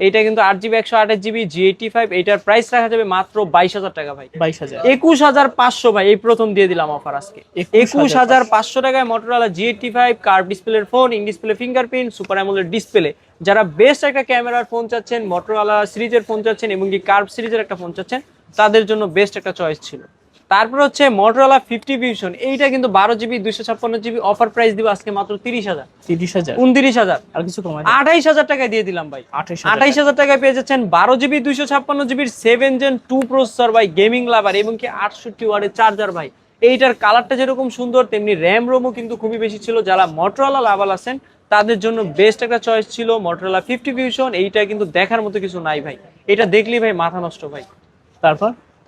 এইটা কিন্তু 8GB 128GB G85, এইটার প্রাইস রাখা যাবে মাত্র 22,000 টাকা ভাই। 22,000, 21,500 ভাই। এই প্রথম দিয়ে দিলাম অফার আজকে 21,500 টাকায় Motorola G85 কার্ভ ডিসপ্লের phone, in display fingerprint, super AMOLED display. যারা বেস্ট একটা ক্যামেরার ফোন চাচ্ছেন, Motorola সিরিজের ফোন চাচ্ছেন এবং কি কার্ভ সিরিজের একটা ফোন চাচ্ছেন, তাদের জন্য বেস্ট একটা চয়েস ছিল। তারপর হচ্ছে Motorola 50 Vision, এইটা কিন্তু 12GB 256GB অফার প্রাইস দিব আজকে মাত্র 30,000, 30,000, 29,000, আর কিছু কমায় 28,000 টাকায় দিয়ে দিলাম ভাই। 28,000 টাকায় পেয়ে যাচ্ছেন 12GB 256GB 7 Gen 2 প্রসেসর ভাই, গেমিং লাভার এবং কি 68 ওয়াটের চার্জার ভাই। এইটার কালারটা যেরকম সুন্দর, তেমনি র্যাম রোমও কিন্তু খুবই বেশি ছিল। যারা Motorola লাভার আছেন তাদের জন্য বেস্ট একটা চয়েস ছিল Motorola 50 Vision। এইটা কিন্তু দেখার মতো কিছু নাই ভাই, এটা দেখলেই ভাই মাথা নষ্ট ভাই।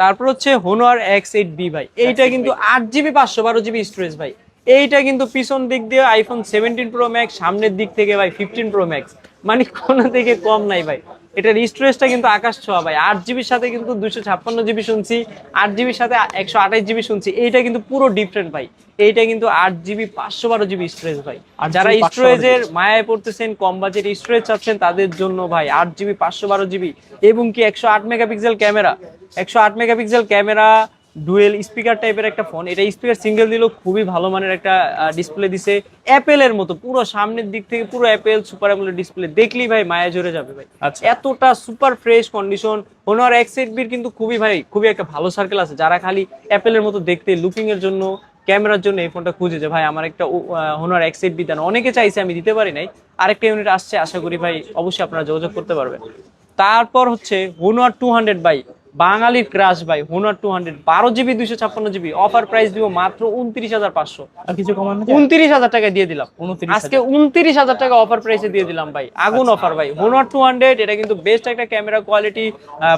তারপর হচ্ছে Honor X8B ভাই। এইটা কিন্তু 8GB 512GB স্টোরেজ ভাই। এইটা কিন্তু পিছন দিক দিয়ে iPhone 17 Pro Max, সামনের দিক থেকে ভাই 15 Pro Max, মানে কোনো দিকে কম নাই ভাই। এটার স্টোরেজটা কিন্তু আকাশ ছোঁয়া ভাই। 8GBর সাথে কিন্তু 256GB শুনছি, 8GBর সাথে 128GB শুনছি। এইটা কিন্তু পুরো ডিফারেন্ট ভাই। এইটা কিন্তু 8GB 512GB স্টোরেজ ভাই। আর যারা স্টোরেজের মায়ায় পড়তেছেন, কম বাজেট স্টোরেজ চাচ্ছেন, তাদের জন্য ভাই 8GB 512GB এবং কি 108 megapixel camera, 108 megapixel camera, dual speaker টাইপের একটা ফোন। এটা স্পিকার সিঙ্গেল দিলেও খুবই ভালো মানের একটা ডিসপ্লে দিছে, অ্যাপেলের মতো পুরো সামনের দিক থেকে পুরো অ্যাপেল সুপার অ্যামোলেড ডিসপ্লে। দেখলেই ভাই মায়া জড়ে যাবে ভাই। এতটা super fresh condition. Honor X8B কিন্তু খুবই একটা ভালো সার্কেল আছে, যারা খালি অ্যাপেলের মতো দেখতে, লুকিং এর জন্য, ক্যামেরার জন্য এই ফোনটা খুঁজে যে ভাই আমার একটা Honor X8B দেন। অনেকে চাইছে, আমি দিতে পারি নাই। আরেকটা ইউনিট আসছে, আশা করি ভাই অবশ্যই আপনারা যোগাযোগ করতে পারবেন। তারপর হচ্ছে Honor 200 ভাই, বাঙালির ক্রাশ ভাই। Honor 200 12GB 256GB offer price দিব মাত্র 29,500, আর কিছু কমানো 29,000 টাকা দিয়ে দিলাম আজকে। 29,000 টাকা অফার প্রাইসে দিয়ে দিলাম ভাই, আগুন অফার ভাই। Honor 200 এটা কিন্তু বেস্ট একটা ক্যামেরা কোয়ালিটি,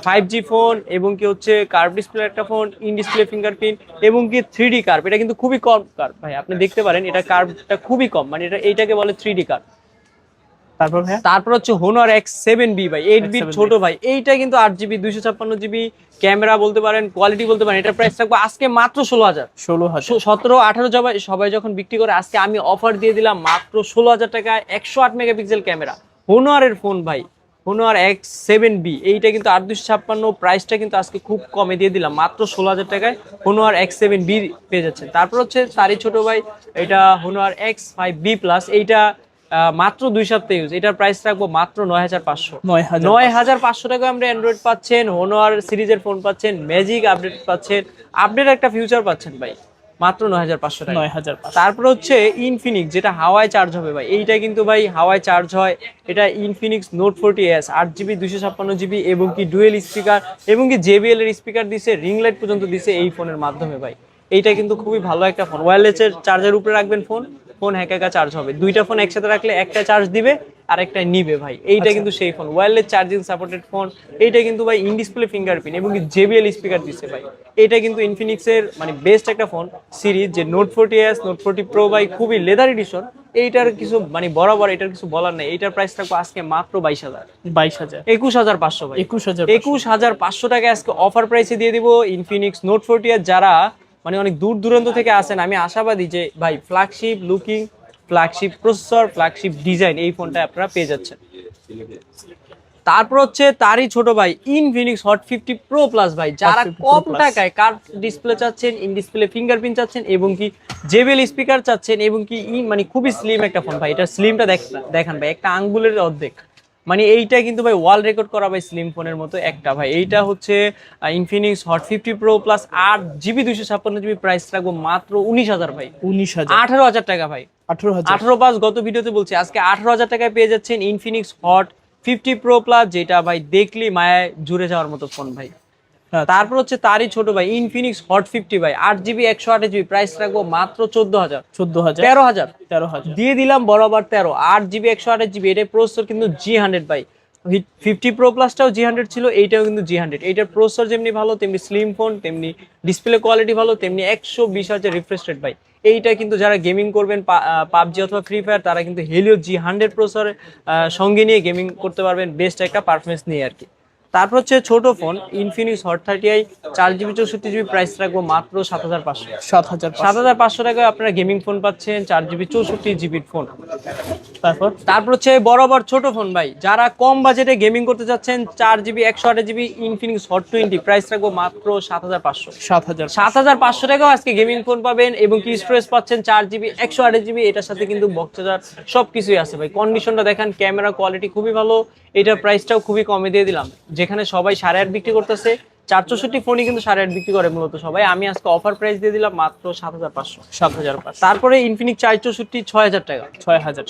5G ফোন এবং কি হচ্ছে কার্ভ ডিসপ্লে একটা ফোন, ইন ডিসপ্লে ফিঙ্গারপ্রিন্ট এবং কি 3D কার্ভ। এটা কিন্তু খুবই কম কার্ভ ভাই, আপনি দেখতে পারেন এটা কার্ভটা খুবই কম, মানে এইটাকে বলে 3D কার্ভ। তারপর হচ্ছে Honor X7B ভাই, 8 বিট ছোট ভাই। এইটা কিন্তু 8GB 256GB ক্যামেরা বলতে পারেন, কোয়ালিটি বলতে পারেন। এটার প্রাইস থাকবে আজকে মাত্র 16,000, 17, 18 সবাই যখন বিক্রি করে, আজকে আমি অফার দিয়ে দিলাম মাত্র 16,000 টাকায় 108 মেগাপিক্সেল ক্যামেরা Honor এর ফোন ভাই, Honor X7B। এইটা কিন্তু 8,256, প্রাইসটা কিন্তু আজকে খুব কমে দিয়ে দিলাম মাত্র 16,000 টাকায় Honor X7B পেয়ে যাচ্ছেন। তারপর হচ্ছে তারই ছোট ভাই, এটা Honor X5B Plus। এইটা মাত্র 2 সপ্তাহ ইউজ। এটার প্রাইস রাখবো মাত্র 9,500, 9,500 টাকায় আমরা অ্যান্ড্রয়েড পাচ্ছেন, Honor সিরিজের ফোন পাচ্ছেন, ম্যাজিক আপডেট পাচ্ছেন, আপডেট একটা ফিউচার পাচ্ছেন ভাই, মাত্র 9,500 টাকা। তারপর হচ্ছে Infinix, যেটা হাওয়ায় চার্জ হবে ভাই। এইটা কিন্তু ভাই হাওয়ায় চার্জ হয়। এটা Infinix Note 40s, 8GB 256GB এবং কি ডুয়েল স্পিকার এবং কি JBL এর স্পিকার দিছে, রিং লাইট পর্যন্ত দিছে এই ফোনের মাধ্যমে ভাই। এইটা কিন্তু খুবই ভালো একটা ফোন। ওয়্যারলেসের চার্জার উপরে রাখবেন ফোন একা চার্জ হবে। দুইটা ফোন একসাথে রাখলে একটা চার্জ দিবে আর একটা নিবে ভাই। এইটা কিন্তু সেই phone, wireless charging supported phone. এইটা কিন্তু ভাই ইন ডিসপ্লে ফিঙ্গারপ্রিন্ট এবং JBL স্পিকার দিচ্ছে ভাই। এটা কিন্তু ইনফিনিক্সের মানে বেস্ট একটা ফোন সিরিজ, যে Note 40s, Note 40 Pro ভাই, খুবই লেদার এডিশন। এইটার কিছু মানে বরাবর, এটার কিছু বলার নাই। এইটার প্রাইস থাকবে আজকে মাত্র 22,000, 21,500 ভাই। 21,500 টাকা আজকে অফার প্রাইসে দিয়ে দিব ইনফিনিক্স Note 40s। যারা মানে অনেক দূর দূরান্ত থেকে আসেন, আমি আশাবাদী যে ভাই flagship looking, flagship processor, flagship design এই ফোনটা আপনারা পেয়ে যাচ্ছেন। তারপর হচ্ছে তারই ছোট ভাই Infinix Hot 50 Pro Plus ভাই। যারা কম টাকায় কার্ভ ডিসপ্লে চাচ্ছেন, ইন ডিসপ্লে ফিঙ্গারপ্রিন্ট চাচ্ছেন এবং কি JBL স্পিকার চাচ্ছেন এবং কি মানে খুবই স্লিম একটা ফোন ভাই। এটা স্লিমটা দেখান ভাই, একটা আঙ্গুলের অর্ধেক, মানে এইটা কিন্তু ভাই ওয়ার্ল্ড রেকর্ড করা ভাই স্লিম ফোনের মতো একটা ভাই। এইটা হচ্ছে Infinix Hot 50 Pro Plus 8GB 256GB, price রাখবো মাত্র 19,000 ভাই, 18,000 টাকা ভাই। 18,000 18 প্লাস গত ভিডিওতে বলছি, আজকে 18,000 টাকায় পেয়ে যাচ্ছেন ইনফিনিক্স হট 50 প্রো প্লাস, যেটা ভাই দেখলি মায়ায় জুড়ে যাওয়ার মতো ফোন ভাই। তারপর হচ্ছে তারই ছোট ভাই ইনফিনিক্স হট 50 ভাই, 8 জিবি 128 জিবি, প্রাইস রাখবো মাত্র 14,000 13,000 13,000 দিয়ে দিলাম বরাবর 13। 8 জিবি 128 জিবি, এটার প্রসেসর কিন্তু G100 ভাই। 50 প্রো প্লাসটাও G100 ছিল, এইটাও কিন্তু G100। এইটার প্রসেসর যেমনি ভালো, তেমনি স্লিম ফোন, তেমনি ডিসপ্লে কোয়ালিটি ভালো, তেমনি 120 হার্জ রিফ্রেশ রেট ভাই। এইটা কিন্তু যারা গেমিং করবেন পাবজি অথবা ফ্রি ফায়ার, তারা কিন্তু হেলিও G100 প্রসেসরের সঙ্গে নিয়ে গেমিং করতে পারবেন, বেস্ট একটা পারফরমেন্স নিয়ে আর কি। তারপর হচ্ছে ছোট phone Infinix hot 30i, 4 GB 64 GB, price রাখবো মাত্র 7,500 7,500 টাকায় আপনারা গেমিং ফোন পাচ্ছেন, 4 জিবি 64 জিবির ফোন। তারপর হচ্ছে বরাবর ছোট ফোন ভাই, যারা কম বাজেটে গেমিং করতে যাচ্ছেন, 4 GB 128 GB Infinix hot 20, price রাখবো মাত্র 7,500 7,500 টাকাও আজকে গেমিং ফোন পাবেন, এবং কি স্টোরেজ পাচ্ছেন 4 জিবি 128 জিবি। এটার সাথে কিন্তু বক্স চার্জার সবকিছুই আছে ভাই। কন্ডিশনটা দেখেন, ক্যামেরা কোয়ালিটি খুবই ভালো, এটার প্রাইসটাও খুবই কমে দিয়ে দিলাম। যেখানে সবাই 8.5 বিক্রি করতেছে, 464 ফোনই কিন্তু 8.5 বিক্রি করে মূলত সবাই, আমি আজকে অফার প্রাইস দিয়ে দিলাম মাত্র 7,500 তারপরে ইনফিনিক্স 464 6,000 টাকা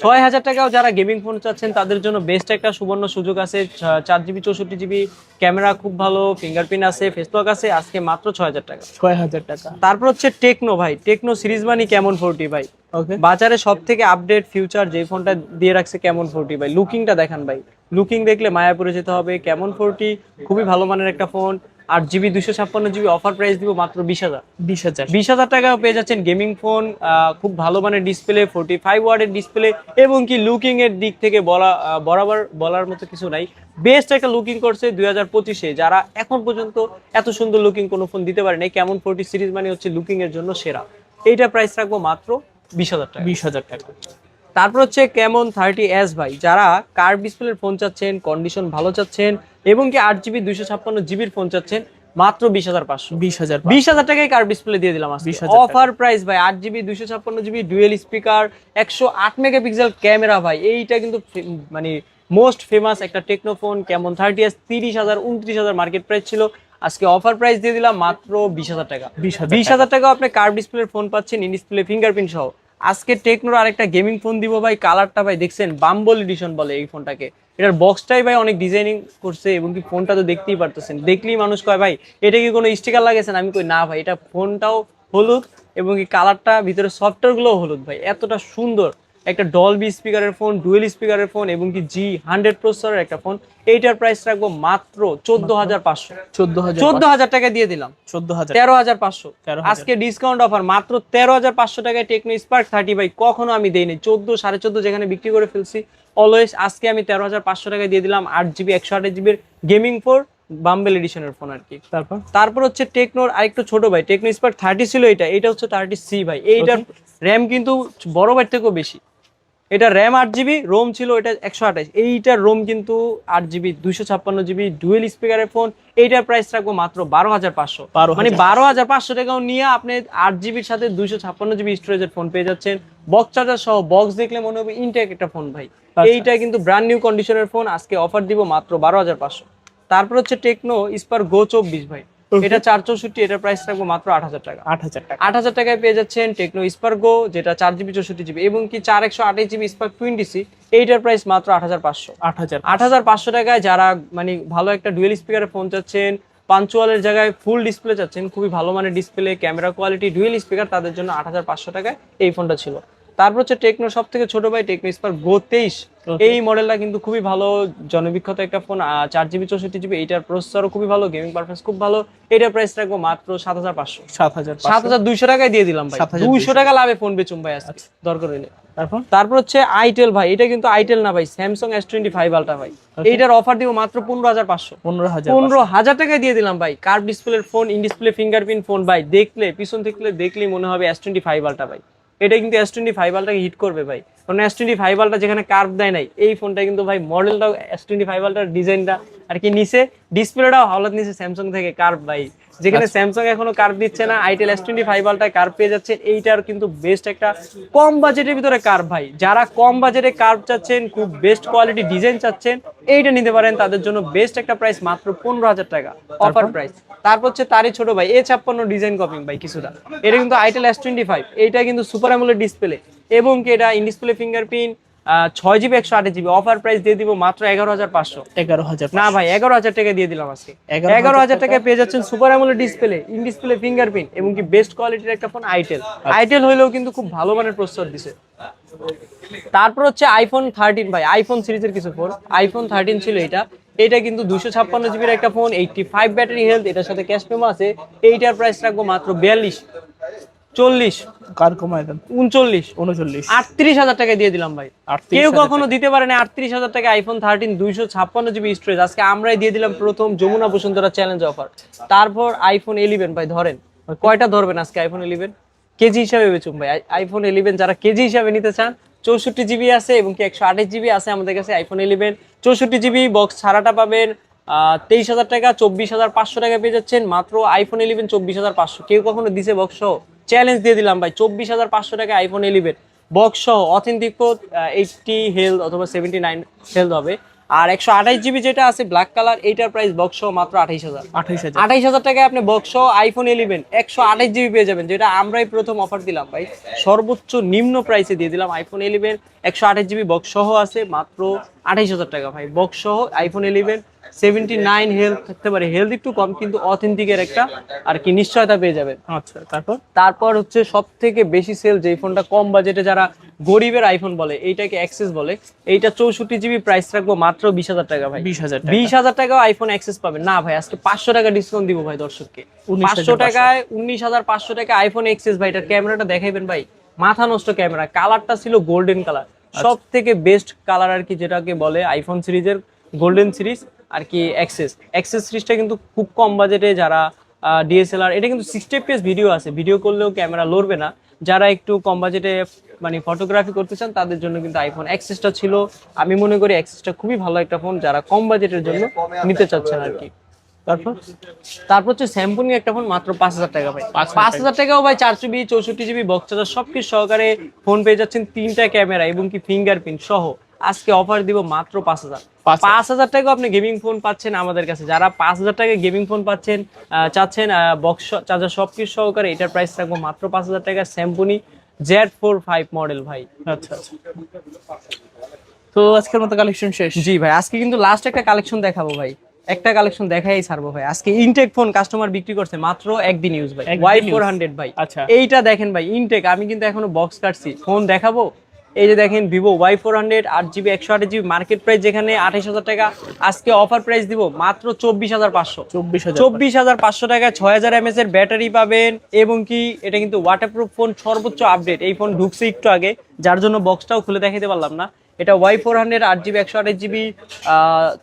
6,000 টাকাও যারা গেমিং ফোন চাচ্ছেন তাদের জন্য বেস্ট একটা সুবর্ণ সুযোগ আছে। 4 জিবি 64 জিবি, ক্যামেরা খুব ভালো, ফিঙ্গারপ্রিন্ট আছে, ফেসলক আছে, আজকে মাত্র 6,000 টাকা। তারপর হচ্ছে টেকনো ভাই, টেকনো সিরিজ মানি কেমন 40 ভাই, বাজারে সব থেকে আপডেট ফিউচার যে ফোনটা দিয়ে রাখছে কেমন 40 ভাই। লুকিংটা দেখান ভাই, লুকিং দেখলে মায়া পড়ে যেতে হবে। কেমন 40 খুবই ভালো মানের একটা phone, 8 GB 256 GB, offer price দিব মাত্র 20,000 টাকা পেয়ে যাচ্ছেন গেমিং ফোন, খুব ভালো মানের ডিসপ্লে, 45 ওয়াটের ডিসপ্লে, এবং কি লুকিং এর দিক থেকে বরাবর বলার মতো কিছু নাই, বেস্ট একটা লুকিং করছে 2025-এ। যারা এখন পর্যন্ত এত সুন্দর লুকিং কোনো ফোন দিতে পারে নাই, কেমন 40 সিরিজ মানে হচ্ছে লুকিং এর জন্য সেরা। এইটা প্রাইস রাখবো মাত্র 20,000 টাকা। তারপর হচ্ছে কেমন 30s ভাই, যারা কার্ভ ডিসপ্লের ফোন চাচ্ছেন, কন্ডিশন ভালো চাচ্ছেন, এবং কি 8 জিবি 256 জিবির ফোন চাচ্ছেন, মাত্র 20,000 টাকায় কার্ভ ডিসপ্লে দিয়ে দিলাম অফার প্রাইস ভাই। 8 GB 256 GB, dual speaker, 108 megapixel camera ভাই। এইটা কিন্তু মানে মোস্ট ফেমাস একটা টেকনো ফোন। কেমন 30s 30,000 29,000 মার্কেট প্রাইস ছিল, আজকে অফার প্রাইস দিয়ে দিলাম মাত্র 20,000 টাকা 20,000 টাকা আপনি কার্ভ ডিসপ্লের ফোন পাচ্ছেন, ইন ডিসপ্লে ফিঙ্গারপ্রিন্ট সহ। আজকে টেকনোর আরেকটা গেমিং ফোন দিব ভাই, কালারটা ভাই দেখছেন, বাম্বল এডিশন বলে এই ফোনটাকে। এটার বক্সটাই ভাই অনেক ডিজাইনিং করছে, এবং কি ফোনটা তো দেখতেই পারতেছেন, দেখলেই মানুষ কয় ভাই এটা কি কোনো স্টিকার লাগাইছেন, আমি কই না ভাই, এটা ফোনটাও হলুদ, এবং কি কালারটা ভিতরে সফটওয়্যার গুলো হলুদ ভাই। এতটা সুন্দর একটা ডলবি স্পিকারের ফোন, ডুয়েল স্পিকারের ফোন, এবং কি G100 প্রসেসরের একটা ফোন। এইটার প্রাইস রাখবো মাত্র 14,500 14,000 টাকা দিয়ে দিলাম 13,500 আজকে ডিসকাউন্ট অফার মাত্র 13,500 টাকায় টেকনো স্পার্ক 30 ভাই। কখনো আমি দেইনি 14 14.5 যেখানে বিক্রি করে ফেলছি, অলওয়েজ আজকে আমি 13,500 টাকায় দিয়ে দিলাম 8 জিবি 128 জিবির গেমিং ফোন, বাম্বেল এডিশনের ফোন আর কি। তারপর হচ্ছে টেকনোর আরেকটু ছোট ভাই, টেকনো স্পার্ক 30 ছিল, এটা হচ্ছে 30C ভাই। এইটার র্যাম কিন্তু বড় ভাই থেকেও বেশি। এটা র্যাম 8 জিবি, রোম ছিল এটা 128। এইটার রোম কিন্তু 8 জিবি 256 জিবি, ডুয়েল স্পিকারের ফোন। এইটার প্রাইস রাখবো মাত্র 12,500 মানে 12,500 টাকাও নিয়ে আপনি 8 জিবির সাথে 256 জিবি স্টোরেজের ফোন পেয়ে যাচ্ছেন, বক্স চার্জার সহ। বক্স দেখলে মনে হবে ইনটেক একটা ফোন ভাই। এইটা কিন্তু ব্র্যান্ড নিউ কন্ডিশনের ফোন, আজকে অফার দিব মাত্র 12,500। তারপর হচ্ছে টেকনো স্পার্ক গো 24 ভাই, এটা 464, এটার প্রাইস রাখবো মাত্র 8,000 টাকা 8,000 টাকায় পেয়ে যাচ্ছেন টেকনো স্পার্ক গো, যেটা 4 জিবি 64 জিবি, এবং কি 4128 জিবি স্পার্ক 20C। এইটার প্রাইস মাত্র 8,500 8,500 টাকায় যারা মানে ভালো একটা ডুয়েল স্পিকারের ফোন চাচ্ছেন, পাঞ্চুয়ালের জায়গায় ফুল ডিসপ্লে চাচ্ছেন, খুবই ভালো মানের display, camera quality, dual speaker, তাদের জন্য 8,500 টাকায় এই ফোনটা ছিল। তারপর হচ্ছে টেকনো সব থেকে ছোট ভাই, টেকনো স্পার্ক গো 23। এই মডেলটা কিন্তু খুবই ভালো, জনবিখ্যাত একটা ফোন, 4 জিবি 64 জিবি। এইটার প্রসেসরও খুবই ভালো, গেমিং পারফরম্যান্স খুব ভালো। এটার প্রাইস রাখবো মাত্র 7,500 7,200 টাকায় দিয়ে দিলাম ভাই। 200 টাকা লাভে ফোন বেচুম ভাই আজকে দরকার হইলে। তারপর হচ্ছে আইটেল ভাই, এটা কিন্তু আইটেল না ভাই, স্যামসাং S25 আলট্রা ভাই। এইটার অফার দিব মাত্র 15,500 15,000 টাকায় দিয়ে দিলাম ভাই। কার্ভ ডিসপ্লের phone, in display fingerprint phone ভাই, দেখলে পিছন থেকে দেখলেই মনে হবে S25 আলট্রা ভাই। এটা কিন্তু S25 আলট্রাকে হিট করবে ভাই, কারণ S25 আলট্রা যেখানে কার্ভ দেয় নাই, এই ফোনটা কিন্তু ভাই মডেলটাও S25 আলট্রার ডিজাইনটা আর কি নিচে, ডিসপ্লেটাও হাওলাত নিচে স্যামসাং থেকে কার্ভ ভাই। যেখানে স্যামসাং এখনো কার্ভ দিচ্ছে না, আইটেল S25 আলট্রা কার্ভ পেয়ে যাচ্ছে। এইটার কিন্তু বেস্ট একটা কম বাজেটের ভিতরে কার্ভ ভাই। যারা কম বাজেটে কার্ভ চাচ্ছেন, খুব বেস্ট কোয়ালিটি ডিজাইন চাচ্ছেন, এইটা নিতে পারেন, তাদের জন্য বেস্ট একটা প্রাইস মাত্র 15,000 টাকা অফার প্রাইস। তারপর হচ্ছে তারই ছোট ভাই A56 ডিজাইন কপিং ভাই কিছুটা, এটা কিন্তু আইটেল S25। এইটা কিন্তু সুপার অ্যামোলেড ডিসপ্লে, এবং কি এটা in display fingerprint 6GB 128GB offer price দিয়ে দিব মাত্র 11,500। 11,000 না ভাই 11,000 টাকা দিয়ে দিলাম আজকে। 11,000 টাকায় পেয়ে যাচ্ছেন super AMOLED display, in display fingerprint এবং কি বেস্ট কোয়ালিটির একটা ফোন আইটেল হইলেও কিন্তু খুব ভালো মানের প্রসেসর দিছে। তারপর হচ্ছে আইফোন 13 ভাই, আইফোন সিরিজের কিছু ফোন। আইফোন 13 ছিল এটা কিন্তু 256GB এর একটা ফোন, 85 ব্যাটারি হেলথ, এটার সাথে ক্যাশ মেমো আছে। এইটার প্রাইস রাখবো মাত্র 42, 40, কার কমায় দেন 39, 39, 38,000 টাকায় দিয়ে দিলাম ভাই। 38,000 কেউ কখনো দিতে পারে না 38,000 টাকা আইফোন 13 256GB স্টোরেজ। আজকে আমরাই দিয়ে দিলাম প্রথম যমুনা বসুন্ধরা চ্যালেঞ্জ অফার। তারপর আইফোন 11 ভাই, ধরেন কয়টা ধরবেন আজকে আইফোন 11 কেজি হিসাবে বেচুন ভাই। আইফোন 11 যারা কেজি হিসাবে নিতে চান 64GB আছে এবং কি 128GB আছে আমাদের কাছে। আইফোন 11 64GB বক্স ছাড়াটা পাবেন 23,000 টাকা, 24,500 টাকা পেয়ে যাচ্ছেন মাত্র আইফোন 11 24,500। কেউ কখনো দিছে বক্স সহ? চ্যালেঞ্জ দিয়ে দিলাম ভাই, 24,500 টাকা আইফোন 11 বক্স সহ, অথেন্টিক 80 হেলথ অথবা 79 হেলথ হবে। আর 128GB যেটা আছে ব্ল্যাক কালার, এইটার প্রাইস বক্স সহ মাত্র 28,000। 28,000 টাকায় আপনি বক্স সহ আইফোন 11 128GB পেয়ে যাবেন, যেটা আমরাই প্রথম অফার দিলাম ভাই। সর্বোচ্চ নিম্ন প্রাইসে দিয়ে দিলাম আইফোন 11 128GB বক্স সহ আছে মাত্র 28,000 টাকা ভাই। বক্স সহ আইফোন 11 79 হেলথ থাকতে পারে, হেলথ একটু কম কিন্তু অথেন্টিকের একটা আর কি নিশ্চয়তা পেয়ে যাবেন। আচ্ছা, তারপর হচ্ছে সব থেকে বেশি সেল যে ফোনটা কম বাজেটে যারা গরিবের আইফোন বলে, এইটাকে অ্যাক্সেস বলে, এইটা 64GB প্রাইস রাখবো মাত্র 20,000 টাকা ভাই। 20,000 টাকাও আইফোন অ্যাক্সেস পাবেন না ভাই। আজকে 500 টাকা ডিসকাউন্ট দিব ভাই দর্শককে। 500 টাকায় 19,500 টাকা আইফোন এক্সেস ভাই। এটার ক্যামেরাটা দেখাইবেন ভাই, মাথা নষ্ট ক্যামেরা। কালারটা ছিল গোল্ডেন কালার, সব থেকে বেস্ট কালার আর কি, যেটাকে বলে আইফোন সিরিজের গোল্ডেন সিরিজ আর কি। এক্সেস সিরিজটা কিন্তু খুব কম বাজেটে যারা ডিএসএলআর, এটা কিন্তু 60 fps ভিডিও আছে, ভিডিও করলেও ক্যামেরা লড়বে না। যারা একটু কম বাজেটে মানে ফটোগ্রাফি করতে চান তাদের জন্য কিন্তু আইফোন এক্সেসটা ছিল। আমি মনে করি এক্সেসটা খুবই ভালো একটা ফোন যারা কম বাজেটের জন্য নিতে চাচ্ছেন আর কি। তারপর হচ্ছে স্যামসুং একটা ফোন মাত্র 5,000 টাকা ভাই। 5,000 টাকাও ভাই 4GB 64GB বক্স চার্জার সবকিছু সহকারে ফোন পেয়ে যাচ্ছেন, 3টা ক্যামেরা এবং কি ফিঙ্গারপ্রিন্ট সহ। আজকে অফার দিব মাত্র 5,000। 5,000 টাকা আপনি গেমিং ফোন পাচ্ছেন আমাদের কাছে। যারা 5,000 টাকায় গেমিং ফোন পাচ্ছেন চাচ্ছেন বক্স চার্জার সবকিছু সহকারে, এটার প্রাইস রাখবো মাত্র 5,000 টাকা। স্যামসুং Z45 মডেল ভাই। আচ্ছা, তো আজকের মতো কালেকশন শেষ? জি ভাই, আজকে কিন্তু লাস্ট একটা কালেকশন দেখাবো ভাই, একটা কালেকশন দেখাই ছাড়বো ভাই। আজকে ইনটেক ফোন কাস্টমার বিক্রি করছে মাত্র একদিন ইউজ ভাই, Y400 ভাই। আচ্ছা, এইটা দেখেন ভাই ইনটেক, আমি কিন্তু এখনো বক্স কাটছি, ফোন দেখাবো। এই যে দেখেন Vivo Y400 8GB 128GB market price যেখানে 28,000 টাকা, আজকে অফার প্রাইস দিব মাত্র 24,500। 24,500 টাকা 6000 mAh এর ব্যাটারি পাবেন এবং কি এটা কিন্তু ওয়াটারপ্রুফ ফোন, সর্বোচ্চ আপডেট। এই ফোন ঢুকছে একটু আগে, যার জন্য বক্সটাও খুলে দেখাতে পারলাম না। এটা Y400 8GB 128GB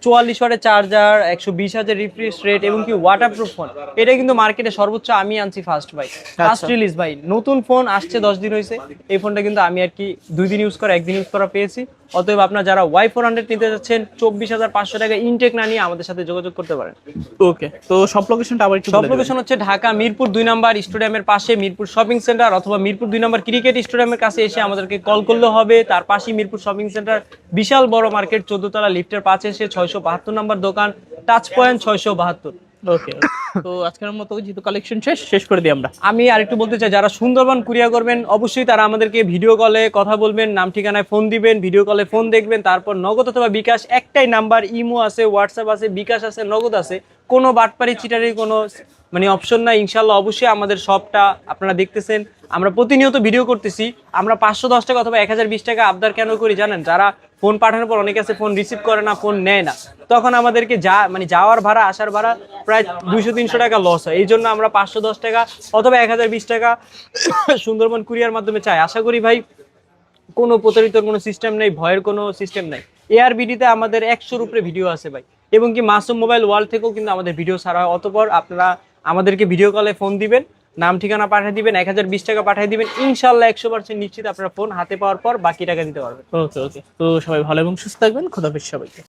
44 ওয়াটের চার্জার, 120,000 রিফ্রেশ রেট এবং কি ওয়াটারপ্রুফ ফোন। এটা কিন্তু মার্কেটে সর্বোচ্চ আমি আনছি ফার্স্ট ভাই, ফার্স্ট রিলিজ ভাই। নতুন ফোন আসছে 10 দিন হয়েছে, এই ফোনটা কিন্তু আমি আর কি 2 দিন ইউজ করা 1 দিন ইউজ করা পেয়েছি। অতএব আপনারা যারা Y400 নিতে যাচ্ছেন 24,500 টাকা ইনটেক না নিয়ে আমাদের সাথে যোগাযোগ করতে পারেন। ওকে, তো সব লোকেশনটা আবার একটু সব লোকেশন হচ্ছে ঢাকা মিরপুর 2 নাম্বার স্টেডিয়ামের পাশে মিরপুর শপিং সেন্টার, অথবা মিরপুর 2 নাম্বার ক্রিকেট স্টেডিয়ামের কাছে এসে আমাদেরকে কল করলে হবে। তার পাশেই মিরপুর শপিং সেন্টার, বিশাল বড় মার্কেট, 14 তলা লিফটের পাশে এসে 672 নাম্বার দোকান, টাচ পয়েন্ট 672। ওকে, তো আজকের মতো যেহেতু কালেকশন শেষ করে দিই আমরা। আমি আরেকটু বলতে চাই, যারা সুন্দরবন কুরিয়ার করবেন অবশ্যই তারা আমাদেরকে ভিডিও কলে কথা বলবেন, নাম ঠিকানায় ফোন দিবেন, ভিডিও কলে ফোন দেখবেন, তারপর নগদ অথবা বিকাশ, একটাই নাম্বার, ইমো আছে, হোয়াটসঅ্যাপ আছে, বিকাশ আছে, নগদ আছে, কোনো বাটপারি চিটারির কোনো মানে অপশন নাই। ইনশাল্লাহ অবশ্যই আমাদের শপটা আপনারা দেখতেছেন, আমরা প্রতিনিয়ত ভিডিও করতেছি। আমরা 510 টাকা অথবা 1020 টাকা আবদার কেন করি জানেন? যারা ফোন পাঠানোর পর অনেকে আছে ফোন রিসিভ করে না, ফোন নেয় না, তখন আমাদেরকে যাওয়ার ভাড়া আসার ভাড়া প্রায় 200-300 টাকা লস হয়। এই জন্য আমরা 510 টাকা অথবা 1020 টাকা সুন্দরবন কুরিয়ার মাধ্যমে চাই। আশা করি ভাই কোনো প্রতারিত কোনো সিস্টেম নেই, ভয়ের কোনো সিস্টেম নেই। ARBD-তে আমাদের 100-র উপরে ভিডিও আছে ভাই, এবং কি মাসুম মোবাইল ওয়ার্ল্ড থেকেও কিন্তু আমাদের ভিডিও ছাড়া হয়। অতঃপর আপনারা আমাদেরকে ভিডিও কলে ফোন দিবেন, নাম ঠিকানা পাঠিয়ে দিবেন, 1020 টাকা পাঠিয়ে দিবেন, ইনশাল্লাহ 100% নিশ্চিত আপনারা ফোন হাতে পাওয়ার পর বাকি টাকা দিতে পারবেন। ওকে, তো সবাই ভালো এবং সুস্থ থাকবেন। খোদাফেজ সবাইকে।